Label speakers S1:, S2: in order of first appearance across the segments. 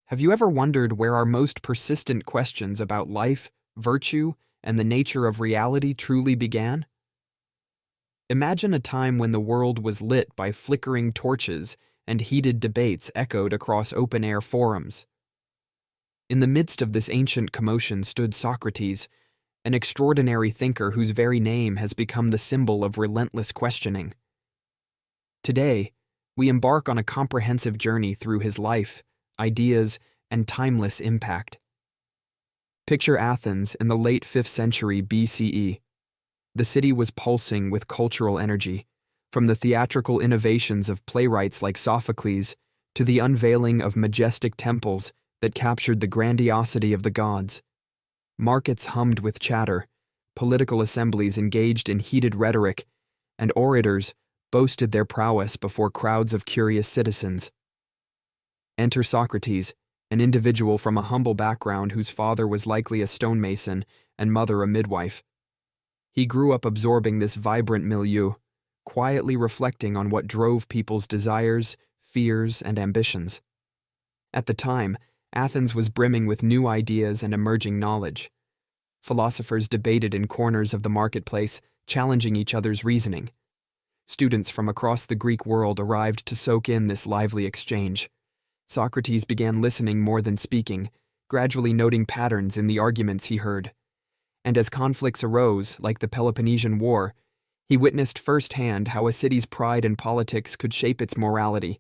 S1: Have you ever wondered where our most persistent questions about life, virtue, and the nature of reality truly began? Imagine a time when the world was lit by flickering torches and heated debates echoed across open-air forums. In the midst of this ancient commotion stood Socrates, an extraordinary thinker whose very name has become the symbol of relentless questioning. Today, we embark on a comprehensive journey through his life, ideas, and timeless impact. Picture Athens in the late 5th century BCE. The city was pulsing with cultural energy, from the theatrical innovations of playwrights like Sophocles to the unveiling of majestic temples that captured the grandiosity of the gods. Markets hummed with chatter, political assemblies engaged in heated rhetoric, and orators boasted their prowess before crowds of curious citizens. Enter Socrates, an individual from a humble background whose father was likely a stonemason and mother a midwife. He grew up absorbing this vibrant milieu, quietly reflecting on what drove people's desires, fears, and ambitions. At the time, Athens was brimming with new ideas and emerging knowledge. Philosophers debated in corners of the marketplace, challenging each other's reasoning. Students from across the Greek world arrived to soak in this lively exchange. Socrates began listening more than speaking, gradually noting patterns in the arguments he heard. And as conflicts arose, like the Peloponnesian War, he witnessed firsthand how a city's pride in politics could shape its morality.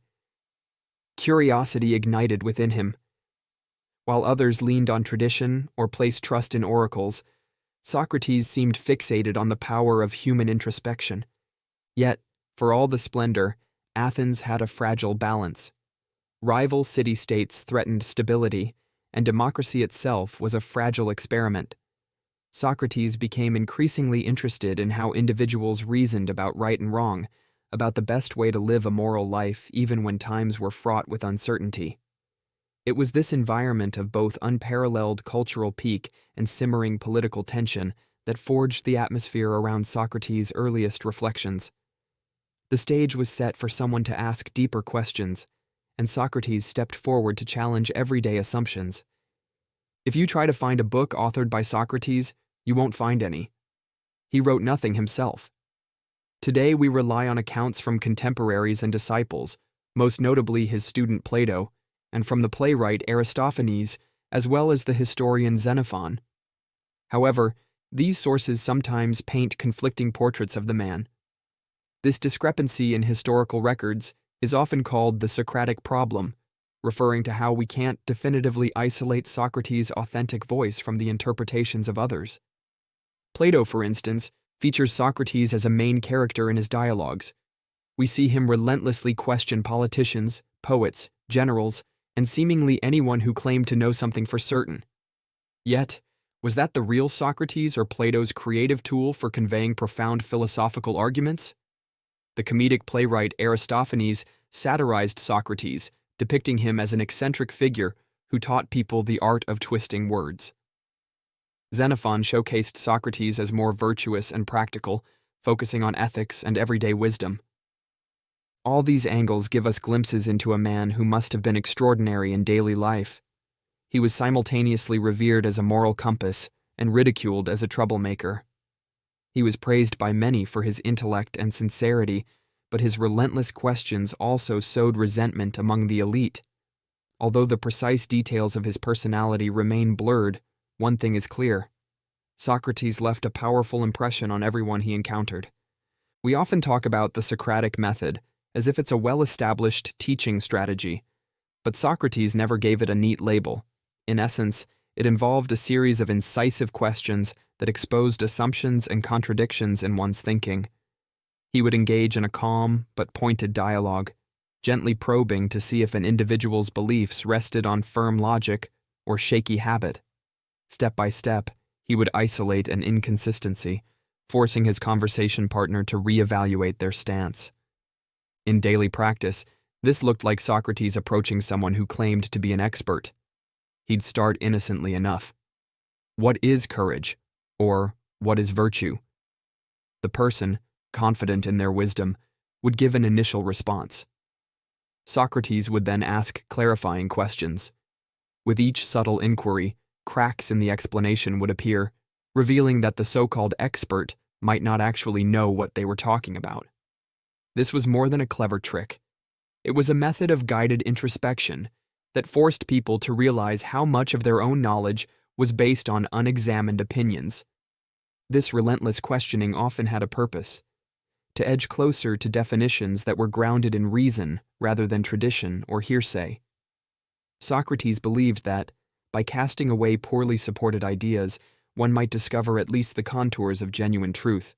S1: Curiosity ignited within him. While others leaned on tradition or placed trust in oracles, Socrates seemed fixated on the power of human introspection. Yet, for all the splendor, Athens had a fragile balance. Rival city-states threatened stability, and democracy itself was a fragile experiment. Socrates became increasingly interested in how individuals reasoned about right and wrong, about the best way to live a moral life even when times were fraught with uncertainty. It was this environment of both unparalleled cultural peak and simmering political tension that forged the atmosphere around Socrates' earliest reflections. The stage was set for someone to ask deeper questions, and Socrates stepped forward to challenge everyday assumptions. If you try to find a book authored by Socrates, you won't find any. He wrote nothing himself. Today we rely on accounts from contemporaries and disciples, most notably his student Plato, and from the playwright Aristophanes, as well as the historian Xenophon. However, these sources sometimes paint conflicting portraits of the man. This discrepancy in historical records is often called the Socratic Problem, referring to how we can't definitively isolate Socrates' authentic voice from the interpretations of others. Plato, for instance, features Socrates as a main character in his dialogues. We see him relentlessly question politicians, poets, generals, and seemingly anyone who claimed to know something for certain. Yet, was that the real Socrates or Plato's creative tool for conveying profound philosophical arguments? The comedic playwright Aristophanes satirized Socrates, depicting him as an eccentric figure who taught people the art of twisting words. Xenophon showcased Socrates as more virtuous and practical, focusing on ethics and everyday wisdom. All these angles give us glimpses into a man who must have been extraordinary in daily life. He was simultaneously revered as a moral compass and ridiculed as a troublemaker. He was praised by many for his intellect and sincerity, but his relentless questions also sowed resentment among the elite. Although the precise details of his personality remain blurred, one thing is clear. Socrates left a powerful impression on everyone he encountered. We often talk about the Socratic method, as if it's a well-established teaching strategy, but Socrates never gave it a neat label. In essence, it involved a series of incisive questions that exposed assumptions and contradictions in one's thinking. He would engage in a calm but pointed dialogue, gently probing to see if an individual's beliefs rested on firm logic or shaky habit. Step by step, he would isolate an inconsistency, forcing his conversation partner to reevaluate their stance. In daily practice, this looked like Socrates approaching someone who claimed to be an expert. He'd start innocently enough. What is courage? Or what is virtue? The person, confident in their wisdom, would give an initial response. Socrates would then ask clarifying questions. With each subtle inquiry, cracks in the explanation would appear, revealing that the so-called expert might not actually know what they were talking about. This was more than a clever trick. It was a method of guided introspection that forced people to realize how much of their own knowledge was based on unexamined opinions. This relentless questioning often had a purpose: to edge closer to definitions that were grounded in reason rather than tradition or hearsay. Socrates believed that, by casting away poorly supported ideas, one might discover at least the contours of genuine truth.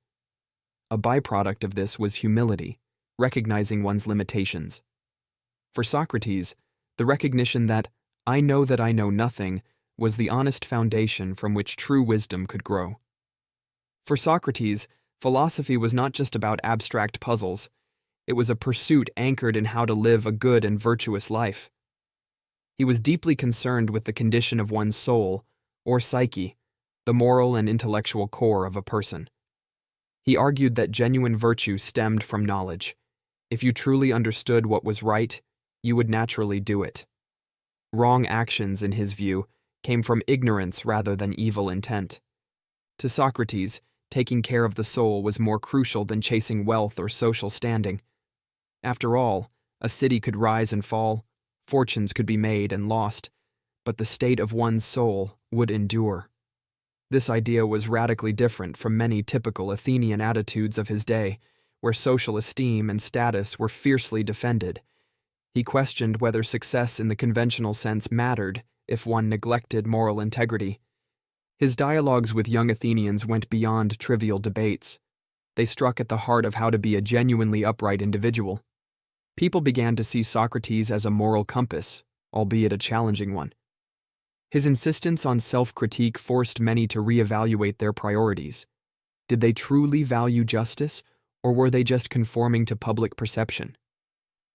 S1: A byproduct of this was humility, recognizing one's limitations. For Socrates, the recognition that I know nothing was the honest foundation from which true wisdom could grow. For Socrates, philosophy was not just about abstract puzzles. It was a pursuit anchored in how to live a good and virtuous life. He was deeply concerned with the condition of one's soul, or psyche, the moral and intellectual core of a person. He argued that genuine virtue stemmed from knowledge. If you truly understood what was right, you would naturally do it. Wrong actions, in his view, came from ignorance rather than evil intent. To Socrates, taking care of the soul was more crucial than chasing wealth or social standing. After all, a city could rise and fall, fortunes could be made and lost, but the state of one's soul would endure. This idea was radically different from many typical Athenian attitudes of his day, where social esteem and status were fiercely defended. He questioned whether success in the conventional sense mattered if one neglected moral integrity. His dialogues with young Athenians went beyond trivial debates. They struck at the heart of how to be a genuinely upright individual. People began to see Socrates as a moral compass, albeit a challenging one. His insistence on self-critique forced many to reevaluate their priorities. Did they truly value justice, or were they just conforming to public perception?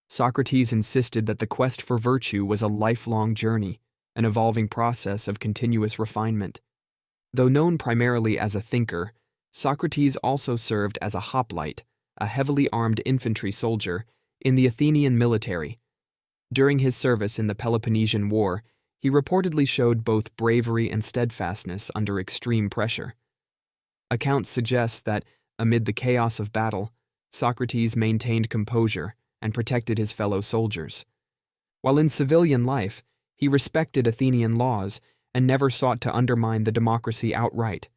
S1: Socrates insisted that the quest for virtue was a lifelong journey, an evolving process of continuous refinement. Though known primarily as a thinker, Socrates also served as a hoplite, a heavily armed infantry soldier, in the Athenian military. During his service in the Peloponnesian War, he reportedly showed both bravery and steadfastness under extreme pressure. Accounts suggest that, amid the chaos of battle, Socrates maintained composure and protected his fellow soldiers. While in civilian life, he respected Athenian laws and never sought to undermine the democracy outright.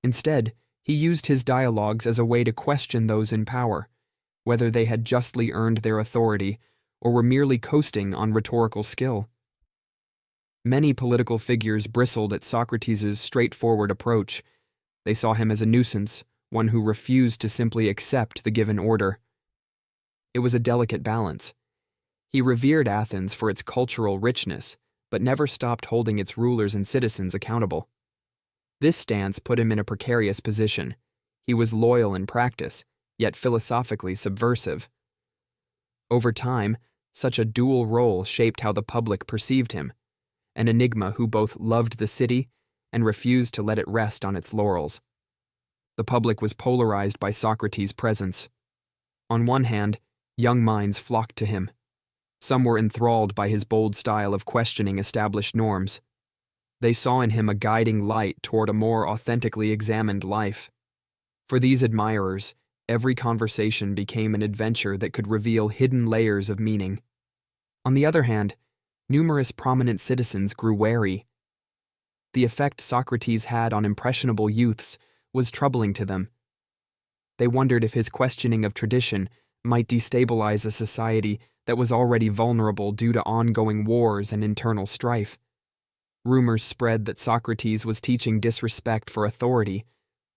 S1: Instead, he used his dialogues as a way to question those in power, whether they had justly earned their authority or were merely coasting on rhetorical skill. Many political figures bristled at Socrates' straightforward approach. They saw him as a nuisance, one who refused to simply accept the given order. It was a delicate balance. He revered Athens for its cultural richness, but never stopped holding its rulers and citizens accountable. This stance put him in a precarious position. He was loyal in practice, yet philosophically subversive. Over time, such a dual role shaped how the public perceived him, an enigma who both loved the city and refused to let it rest on its laurels. The public was polarized by Socrates' presence. On one hand, young minds flocked to him. Some were enthralled by his bold style of questioning established norms. They saw in him a guiding light toward a more authentically examined life. For these admirers, every conversation became an adventure that could reveal hidden layers of meaning. On the other hand, numerous prominent citizens grew wary. The effect Socrates had on impressionable youths was troubling to them. They wondered if his questioning of tradition might destabilize a society that was already vulnerable due to ongoing wars and internal strife. Rumors spread that Socrates was teaching disrespect for authority,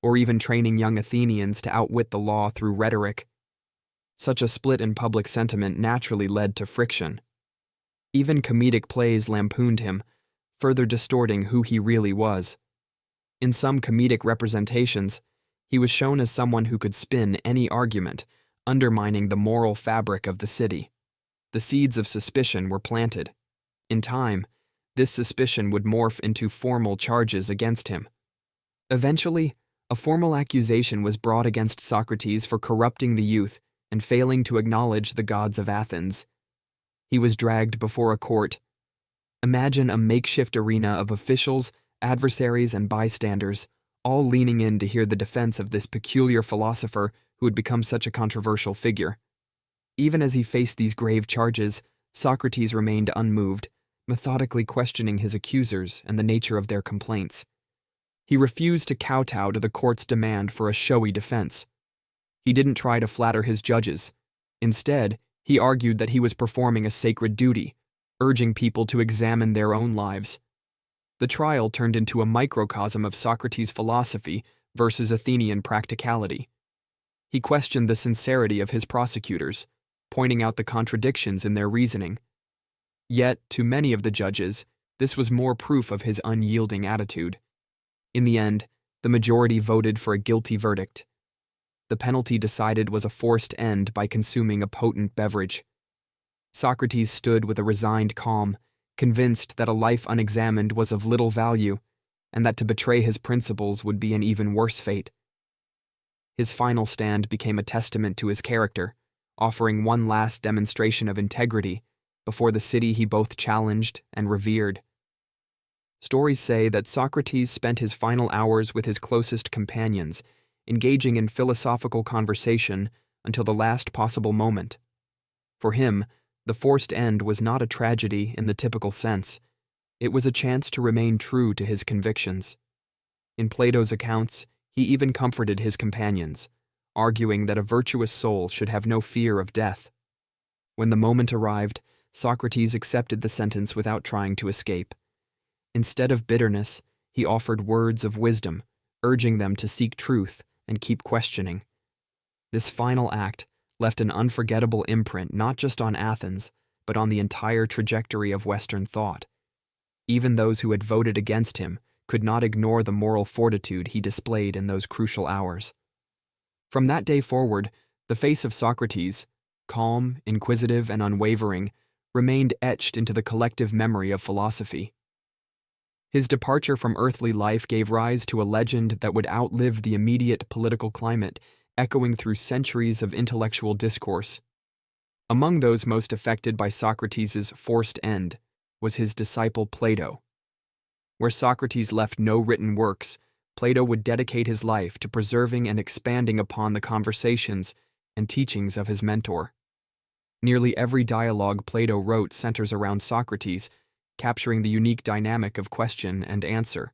S1: or even training young Athenians to outwit the law through rhetoric. Such a split in public sentiment naturally led to friction. Even comedic plays lampooned him, further distorting who he really was. In some comedic representations, he was shown as someone who could spin any argument, undermining the moral fabric of the city. The seeds of suspicion were planted. In time, this suspicion would morph into formal charges against him. Eventually, a formal accusation was brought against Socrates for corrupting the youth and failing to acknowledge the gods of Athens. He was dragged before a court. Imagine a makeshift arena of officials, adversaries, and bystanders, all leaning in to hear the defense of this peculiar philosopher who had become such a controversial figure. Even as he faced these grave charges, Socrates remained unmoved, methodically questioning his accusers and the nature of their complaints. He refused to kowtow to the court's demand for a showy defense. He didn't try to flatter his judges. Instead, he argued that he was performing a sacred duty, urging people to examine their own lives. The trial turned into a microcosm of Socrates' philosophy versus Athenian practicality. He questioned the sincerity of his prosecutors, pointing out the contradictions in their reasoning. Yet, to many of the judges, this was more proof of his unyielding attitude. In the end, the majority voted for a guilty verdict. The penalty decided was a forced end by consuming a potent beverage. Socrates stood with a resigned calm, convinced that a life unexamined was of little value, and that to betray his principles would be an even worse fate. His final stand became a testament to his character, offering one last demonstration of integrity before the city he both challenged and revered. Stories say that Socrates spent his final hours with his closest companions, engaging in philosophical conversation until the last possible moment. For him, the forced end was not a tragedy in the typical sense. It was a chance to remain true to his convictions. In Plato's accounts, he even comforted his companions, arguing that a virtuous soul should have no fear of death. When the moment arrived, Socrates accepted the sentence without trying to escape. Instead of bitterness, he offered words of wisdom, urging them to seek truth and keep questioning. This final act left an unforgettable imprint not just on Athens, but on the entire trajectory of Western thought. Even those who had voted against him could not ignore the moral fortitude he displayed in those crucial hours. From that day forward, the face of Socrates, calm, inquisitive, and unwavering, remained etched into the collective memory of philosophy. His departure from earthly life gave rise to a legend that would outlive the immediate political climate, echoing through centuries of intellectual discourse. Among those most affected by Socrates' forced end was his disciple Plato. Where Socrates left no written works, Plato would dedicate his life to preserving and expanding upon the conversations and teachings of his mentor. Nearly every dialogue Plato wrote centers around Socrates, capturing the unique dynamic of question and answer.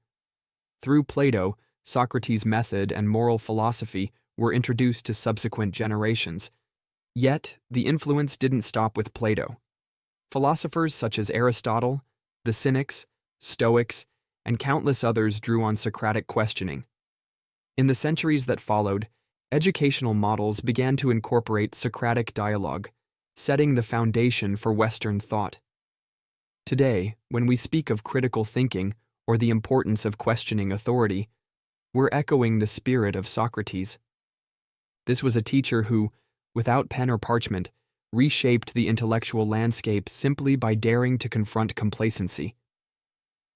S1: Through Plato, Socrates' method and moral philosophy were introduced to subsequent generations. Yet, the influence didn't stop with Plato. Philosophers such as Aristotle, the Cynics, Stoics, and countless others drew on Socratic questioning. In the centuries that followed, educational models began to incorporate Socratic dialogue, setting the foundation for Western thought. Today, when we speak of critical thinking or the importance of questioning authority, we're echoing the spirit of Socrates. This was a teacher who, without pen or parchment, reshaped the intellectual landscape simply by daring to confront complacency.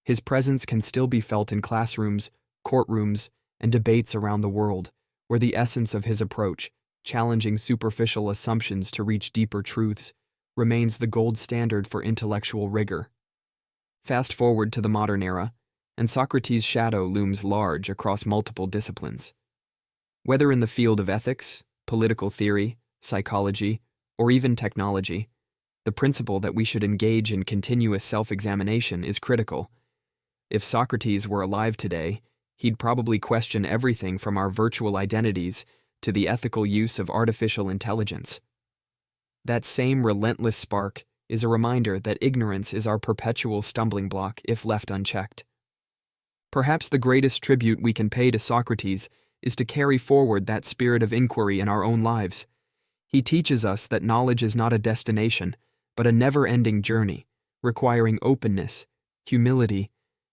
S1: His presence can still be felt in classrooms, courtrooms, and debates around the world, where the essence of his approach, challenging superficial assumptions to reach deeper truths, remains the gold standard for intellectual rigor. Fast forward to the modern era, and Socrates' shadow looms large across multiple disciplines. Whether in the field of ethics, political theory, psychology, or even technology, the principle that we should engage in continuous self-examination is critical. If Socrates were alive today, he'd probably question everything from our virtual identities to the ethical use of artificial intelligence. That same relentless spark is a reminder that ignorance is our perpetual stumbling block if left unchecked. Perhaps the greatest tribute we can pay to Socrates is to carry forward that spirit of inquiry in our own lives. He teaches us that knowledge is not a destination, but a never-ending journey, requiring openness, humility,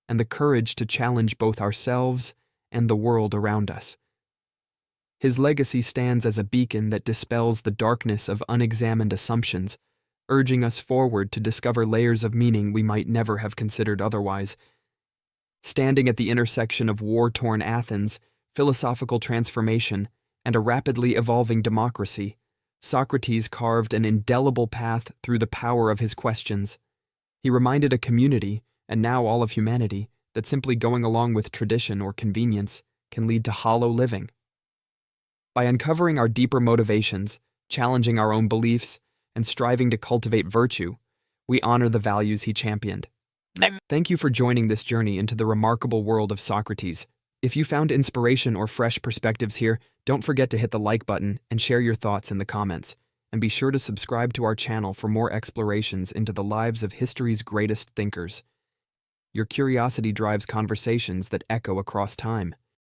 S1: and the courage to challenge both ourselves and the world around us. His legacy stands as a beacon that dispels the darkness of unexamined assumptions, urging us forward to discover layers of meaning we might never have considered otherwise. Standing at the intersection of war-torn Athens, philosophical transformation, and a rapidly evolving democracy, Socrates carved an indelible path through the power of his questions. He reminded a community, and now all of humanity, that simply going along with tradition or convenience can lead to hollow living. By uncovering our deeper motivations, challenging our own beliefs, and striving to cultivate virtue, we honor the values he championed. Thank you for joining this journey into the remarkable world of Socrates. If you found inspiration or fresh perspectives here, don't forget to hit the like button and share your thoughts in the comments. And be sure to subscribe to our channel for more explorations into the lives of history's greatest thinkers. Your curiosity drives conversations that echo across time.